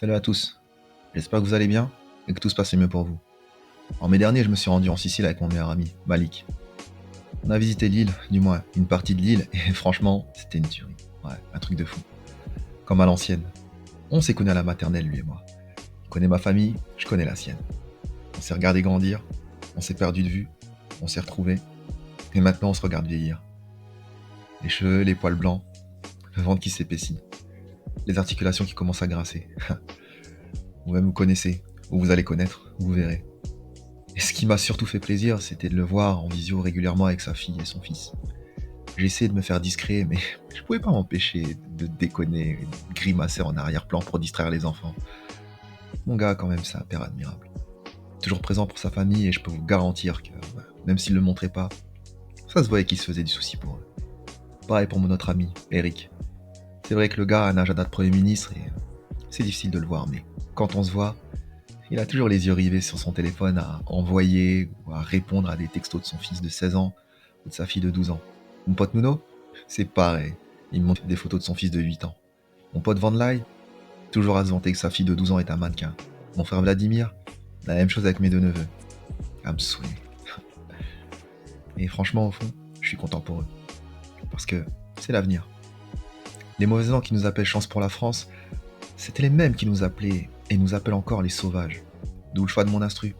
Salut à tous, j'espère que vous allez bien et que tout se passe mieux pour vous. En mai dernier, je me suis rendu en Sicile avec mon meilleur ami, Malik. On a visité l'île, du moins une partie de l'île, et franchement, c'était une tuerie. Ouais, un truc de fou. Comme à l'ancienne. On s'est connus à la maternelle, lui et moi. Il connaît ma famille, je connais la sienne. On s'est regardé grandir, on s'est perdu de vue, on s'est retrouvés, et maintenant on se regarde vieillir. Les cheveux, les poils blancs, le ventre qui s'épaissit, les articulations qui commencent à grincer. Vous-même vous connaissez, ou vous allez connaître, vous verrez. Et ce qui m'a surtout fait plaisir, c'était de le voir en visio régulièrement avec sa fille et son fils. J'ai essayé de me faire discret, mais je pouvais pas m'empêcher de déconner et de grimacer en arrière-plan pour distraire les enfants. Mon gars, quand même, c'est un père admirable. Toujours présent pour sa famille et je peux vous garantir que, même s'il le montrait pas, ça se voyait qu'il se faisait du souci pour eux. Pareil pour mon autre ami, Eric. C'est vrai que le gars a un agenda de Premier ministre et c'est difficile de le voir, mais quand on se voit, il a toujours les yeux rivés sur son téléphone à envoyer ou à répondre à des textos de son fils de 16 ans ou de sa fille de 12 ans. Mon pote Nuno, c'est pareil. Il me montre des photos de son fils de 8 ans. Mon pote Van Lai, toujours à se vanter que sa fille de 12 ans est un mannequin. Mon frère Vladimir, la même chose avec mes deux neveux. À me saouler. Et franchement, au fond, je suis content pour eux. Parce que c'est l'avenir. Les mauvais gens qui nous appellent Chance pour la France, c'était les mêmes qui nous appelaient et nous appellent encore les sauvages. D'où le choix de mon instru.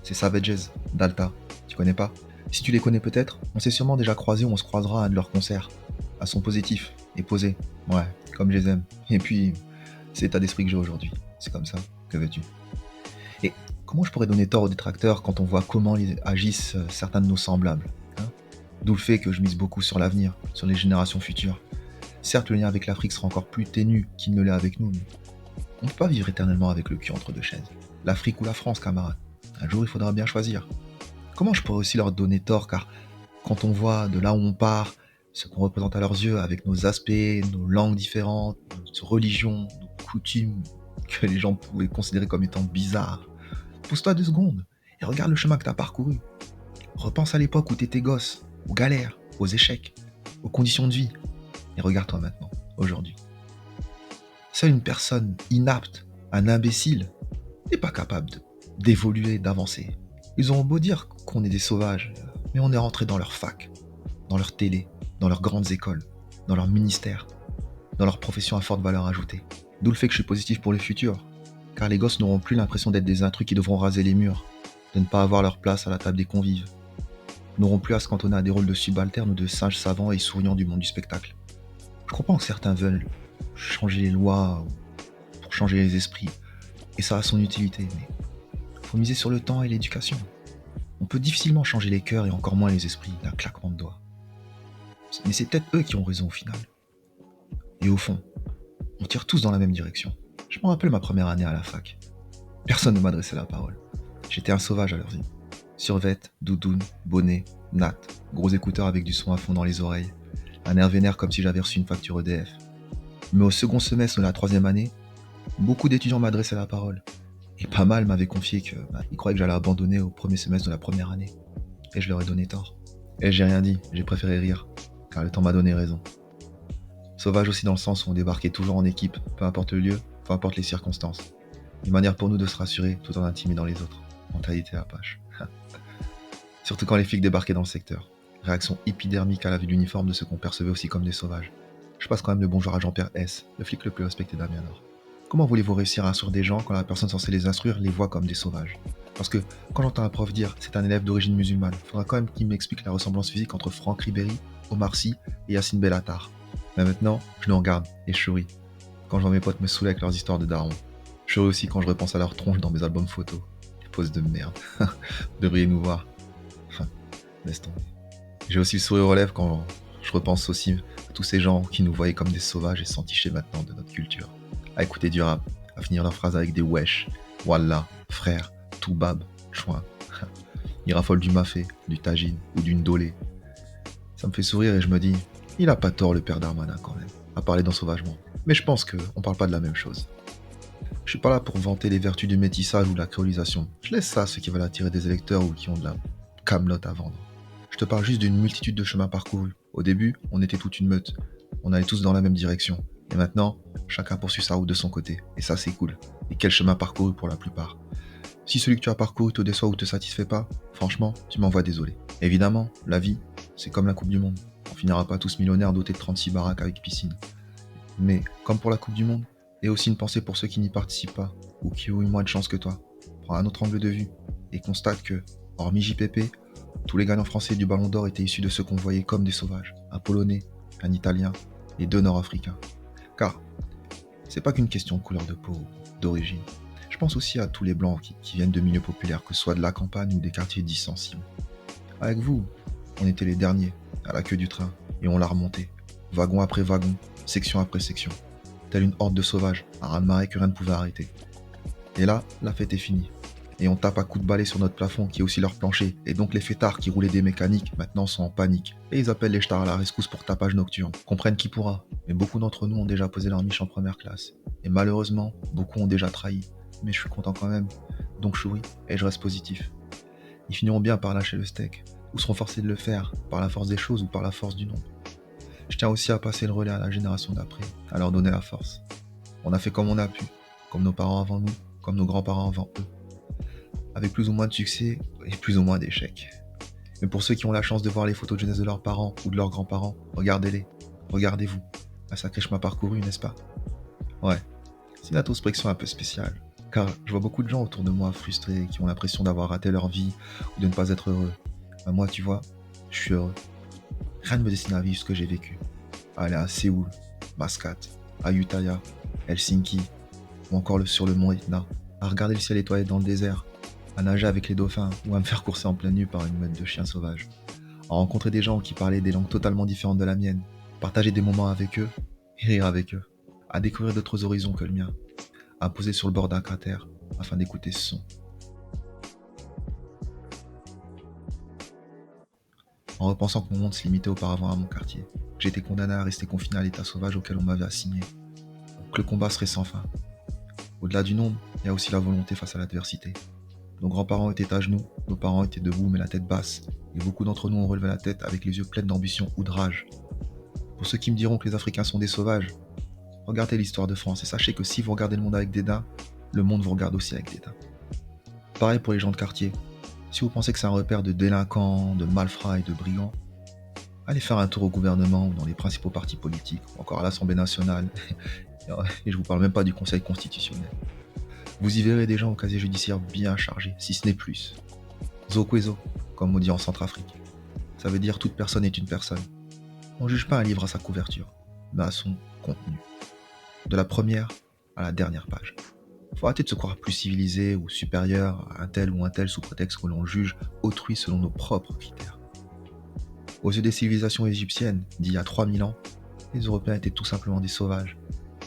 C'est Savages, d'Alta. Tu connais pas? Si tu les connais peut-être, on s'est sûrement déjà croisés ou on se croisera à un de leurs concerts. À son positif et posé. Ouais, comme je les aime. Et puis, c'est l'état d'esprit que j'ai aujourd'hui. C'est comme ça, que veux-tu? Et comment je pourrais donner tort aux détracteurs quand on voit comment agissent certains de nos semblables, hein? D'où le fait que je mise beaucoup sur l'avenir, sur les générations futures. Certes, le lien avec l'Afrique sera encore plus ténu qu'il ne l'est avec nous, mais on ne peut pas vivre éternellement avec le cul entre deux chaises. L'Afrique ou la France, camarade. Un jour, il faudra bien choisir. Comment je pourrais aussi leur donner tort, car quand on voit de là où on part, ce qu'on représente à leurs yeux, avec nos aspects, nos langues différentes, nos religions, nos coutumes, que les gens pouvaient considérer comme étant bizarres, pose-toi 2 secondes et regarde le chemin que tu as parcouru. Repense à l'époque où tu étais gosse, aux galères, aux échecs, aux conditions de vie, et regarde-toi maintenant, aujourd'hui. Seule une personne inapte, un imbécile, n'est pas capable d'évoluer, d'avancer. Ils auront beau dire qu'on est des sauvages, mais on est rentré dans leur fac, dans leur télé, dans leurs grandes écoles, dans leur ministère, dans leurs professions à forte valeur ajoutée. D'où le fait que je suis positif pour le futur, car les gosses n'auront plus l'impression d'être des intrus qui devront raser les murs, de ne pas avoir leur place à la table des convives, n'auront plus à se cantonner à des rôles de subalternes ou de singes savants et souriants du monde du spectacle. Je comprends que certains veulent changer les lois pour changer les esprits, et ça a son utilité, mais faut miser sur le temps et l'éducation. On peut difficilement changer les cœurs et encore moins les esprits d'un claquement de doigts. Mais c'est peut-être eux qui ont raison au final. Et au fond, on tire tous dans la même direction. Je me rappelle ma première année à la fac. Personne ne m'adressait la parole. J'étais un sauvage à leurs yeux. Survêt, doudoune, bonnet, natte, gros écouteurs avec du son à fond dans les oreilles, un air vénère comme si j'avais reçu une facture EDF. Mais au second semestre de la 3e année, beaucoup d'étudiants m'adressaient la parole. Et pas mal m'avaient confié qu'ils croyaient que j'allais abandonner au premier semestre de la première année. Et je leur ai donné tort. Et j'ai rien dit, j'ai préféré rire, car le temps m'a donné raison. Sauvage aussi dans le sens où on débarquait toujours en équipe, peu importe le lieu, peu importe les circonstances. Une manière pour nous de se rassurer tout en intimidant les autres. Mentalité Apache. Surtout quand les flics débarquaient dans le secteur. Réaction épidermique à la vue de l'uniforme de ceux qu'on percevait aussi comme des sauvages. Je passe quand même le bonjour à Jean-Pierre S., le flic le plus respecté d'Amiens-Nord. Comment voulez-vous réussir à instruire des gens quand la personne censée les instruire les voit comme des sauvages? Parce que quand j'entends un prof dire c'est un élève d'origine musulmane, faudra quand même qu'il m'explique la ressemblance physique entre Franck Ribéry, Omar Sy et Yacine Bellatar. Mais maintenant, je nous regarde et je souris. Quand je vois mes potes me saouler avec leurs histoires de darons. Je souris aussi quand je repense à leur tronche dans mes albums photos. Les poses de merde. Vous devriez nous voir. Enfin, laisse tomber. J'ai aussi le sourire aux lèvres quand je repense aussi à tous ces gens qui nous voyaient comme des sauvages et s'entichaient maintenant de notre culture. À écouter du rap, à finir leurs phrases avec des wesh, wallah, frère, toubab, chouin. Ils raffolent du mafé, du tagine ou d'une dolé. Ça me fait sourire et je me dis, il a pas tort le père Darmanin quand même, à parler d'ensauvagement. Mais je pense qu'on parle pas de la même chose. Je suis pas là pour vanter les vertus du métissage ou de la créolisation. Je laisse ça à ceux qui veulent attirer des électeurs ou qui ont de la camelote à vendre. Je te parle juste d'une multitude de chemins parcourus. Au début, on était toute une meute. On allait tous dans la même direction. Et maintenant, chacun poursuit sa route de son côté. Et ça, c'est cool. Et quel chemin parcouru pour la plupart. Si celui que tu as parcouru te déçoit ou te satisfait pas, franchement, tu m'envoies désolé. Évidemment, la vie, c'est comme la Coupe du Monde. On finira pas tous millionnaires dotés de 36 baraques avec piscine. Mais, comme pour la Coupe du Monde, et aussi une pensée pour ceux qui n'y participent pas, ou qui ont eu moins de chance que toi. Prends un autre angle de vue, et constate que, hormis JPP, tous les gagnants français du Ballon d'Or étaient issus de ceux qu'on voyait comme des sauvages. Un Polonais, un Italien, et 2 Nord-Africains. Car, c'est pas qu'une question de couleur de peau, d'origine. Je pense aussi à tous les blancs qui viennent de milieux populaires, que ce soit de la campagne ou des quartiers dits sensibles. Avec vous, on était les derniers, à la queue du train, et on l'a remonté, wagon après wagon, section après section, telle une horde de sauvages, un raz-de-marée que rien ne pouvait arrêter. Et là, la fête est finie. Et on tape à coups de balai sur notre plafond qui est aussi leur plancher, et donc les fêtards qui roulaient des mécaniques maintenant sont en panique. Et ils appellent les stars à la rescousse pour tapage nocturne. Comprennent qui pourra, mais beaucoup d'entre nous ont déjà posé leur miche en première classe. Et malheureusement, beaucoup ont déjà trahi. Mais je suis content quand même, donc je souris et je reste positif. Ils finiront bien par lâcher le steak, ou seront forcés de le faire, par la force des choses ou par la force du nombre. Je tiens aussi à passer le relais à la génération d'après, à leur donner la force. On a fait comme on a pu, comme nos parents avant nous, comme nos grands-parents avant eux. Avec plus ou moins de succès et plus ou moins d'échecs. Mais pour ceux qui ont la chance de voir les photos de jeunesse de leurs parents ou de leurs grands-parents, regardez-les, regardez-vous. Un sacré chemin parcouru, n'est-ce pas? Ouais, c'est une introspection un peu spéciale. Car je vois beaucoup de gens autour de moi frustrés, qui ont l'impression d'avoir raté leur vie ou de ne pas être heureux. Ben moi, tu vois, je suis heureux. Rien ne me destine à vivre ce que j'ai vécu. À aller à Séoul, Mascate, Ayutthaya, Helsinki, ou encore sur le mont Etna, à regarder le ciel étoilé dans le désert, à nager avec les dauphins ou à me faire courser en pleine nuit par une meute de chiens sauvages, à rencontrer des gens qui parlaient des langues totalement différentes de la mienne, partager des moments avec eux et rire avec eux, à découvrir d'autres horizons que le mien, à poser sur le bord d'un cratère afin d'écouter ce son. En repensant que mon monde se limitait auparavant à mon quartier, que j'étais condamné à rester confiné à l'état sauvage auquel on m'avait assigné, que le combat serait sans fin. Au-delà du nombre, il y a aussi la volonté face à l'adversité. Nos grands-parents étaient à genoux, nos parents étaient debout mais la tête basse, et beaucoup d'entre nous ont relevé la tête avec les yeux pleins d'ambition ou de rage. Pour ceux qui me diront que les Africains sont des sauvages, regardez l'histoire de France et sachez que si vous regardez le monde avec dédain, le monde vous regarde aussi avec dédain. Pareil pour les gens de quartier. Si vous pensez que c'est un repère de délinquants, de malfrats et de brigands, allez faire un tour au gouvernement ou dans les principaux partis politiques, ou encore à l'Assemblée nationale, et je vous parle même pas du Conseil constitutionnel. Vous y verrez des gens au casier judiciaire bien chargés, si ce n'est plus. Zokwezo, comme on dit en Centrafrique. Ça veut dire toute personne est une personne. On ne juge pas un livre à sa couverture, mais à son contenu. De la première à la dernière page. Faut arrêter de se croire plus civilisé ou supérieur à un tel ou un tel sous prétexte que l'on juge autrui selon nos propres critères. Aux yeux des civilisations égyptiennes d'il y a 3000 ans, les Européens étaient tout simplement des sauvages.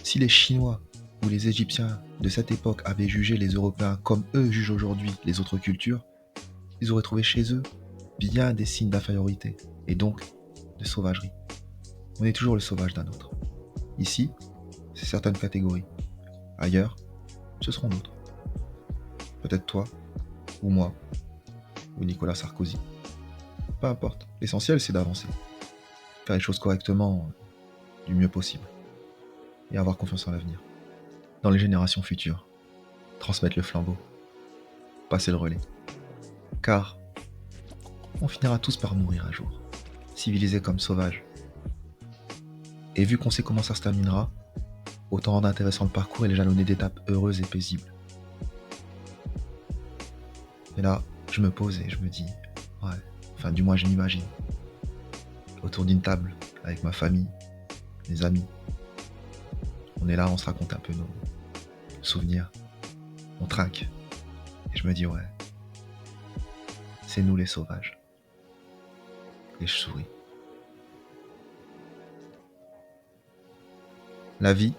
Si les Chinois ou les Égyptiens de cette époque avaient jugé les Européens comme eux jugent aujourd'hui les autres cultures, ils auraient trouvé chez eux bien des signes d'infériorité et donc de sauvagerie. On est toujours le sauvage d'un autre. Ici, c'est certaines catégories. Ailleurs, ce seront d'autres. Peut-être toi, ou moi, ou Nicolas Sarkozy. Peu importe. L'essentiel, c'est d'avancer. Faire les choses correctement, du mieux possible. Et avoir confiance en l'avenir. Dans les générations futures. Transmettre le flambeau. Passer le relais. Car on finira tous par mourir un jour. Civilisés comme sauvages. Et vu qu'on sait comment ça se terminera, autant rendre intéressant le parcours et les jalonner d'étapes heureuses et paisibles. Et là, je me pose et je me dis, ouais, enfin du moins je m'imagine, autour d'une table, avec ma famille, mes amis. On est là, on se raconte un peu nos souvenirs, on trinque. Et je me dis, ouais, c'est nous les sauvages. Et je souris. La vie,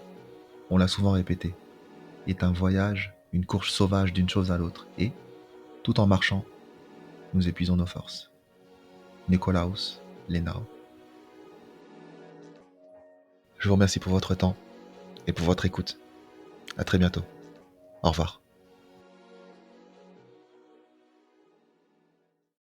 on l'a souvent répété, est un voyage, une course sauvage d'une chose à l'autre. Et, tout en marchant, nous épuisons nos forces. Nikolaus Lenau. Je vous remercie pour votre temps et pour votre écoute. À très bientôt. Au revoir.